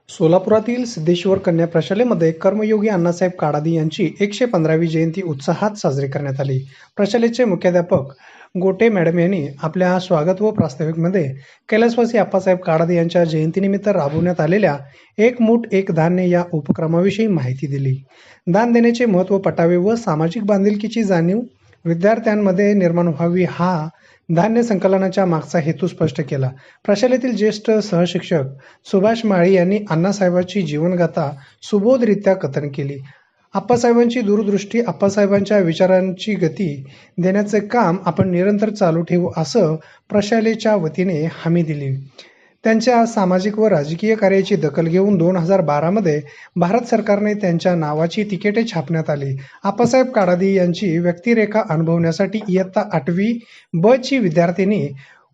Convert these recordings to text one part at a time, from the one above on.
सोलापुरातील सिद्धेश्वर कन्या प्रशालेमध्ये कर्मयोगी अण्णासाहेब काडादी यांची 115वी जयंती उत्साहात साजरी करण्यात आली. प्रशालेचे मुख्याध्यापक गोटे मॅडम यांनी आपल्या स्वागत व प्रास्ताविकमध्ये कैलासवासी आप्पासाहेब काडादी यांच्या जयंतीनिमित्त राबवण्यात आलेल्या एक मूठ एक धान्य या उपक्रमाविषयी माहिती दिली. दान देण्याचे महत्त्व पटावे व सामाजिक बांधिलकीची जाणीव विद्यार्थ्यांमध्ये निर्माण व्हावी हा धान्य संकलनाच्या मागचा हेतू स्पष्ट केला. प्रशालेतील ज्येष्ठ सहशिक्षक सुभाष माळी यांनी अण्णासाहेबांची जीवनगाथा सुबोधरित्या कथन केली. आप्पासाहेबांची दूरदृष्टी, आप्पासाहेबांच्या विचारांची गती देण्याचे काम आपण निरंतर चालू ठेवू असं प्रशालेच्या वतीने हमी दिली. त्यांच्या सामाजिक व राजकीय कार्याची दखल घेऊन 2012 भारत सरकारने त्यांच्या नावाची तिकिटे छापण्यात आली. आप्पासाहेब काडादी यांची व्यक्तिरेखा अनुभवण्यासाठी इयत्ता 8वी ब ची विद्यार्थिनी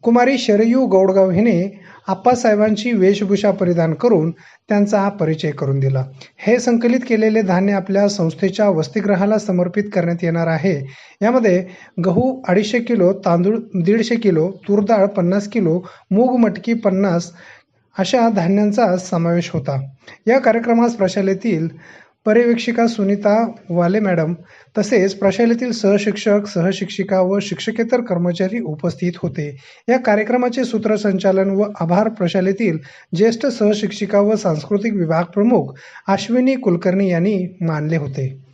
कुमारी शरयू गौडगाव हिने आप्पासाहेबांची वेशभूषा परिधान करून त्यांचा परिचय करून दिला. हे संकलित केलेले धान्य आपल्या संस्थेच्या वसतिगृहाला समर्पित करण्यात येणार आहे. यामध्ये गहू 250 किलो, तांदूळ 150 किलो, तूर डाळ 50 किलो, मूग मटकी 50 अशा धान्यांचा समावेश होता. या कार्यक्रमास प्रशालेतील पर्यवेक्षिका सुनीता वाले मॅडम तसेच प्रशालेतील सहशिक्षक, सहशिक्षिका व शिक्षकेतर कर्मचारी उपस्थित होते. या कार्यक्रमाचे सूत्रसंचालन व आभार प्रशालेतील ज्येष्ठ सहशिक्षिका व सांस्कृतिक विभाग प्रमुख अश्विनी कुलकर्णी यांनी मानले होते.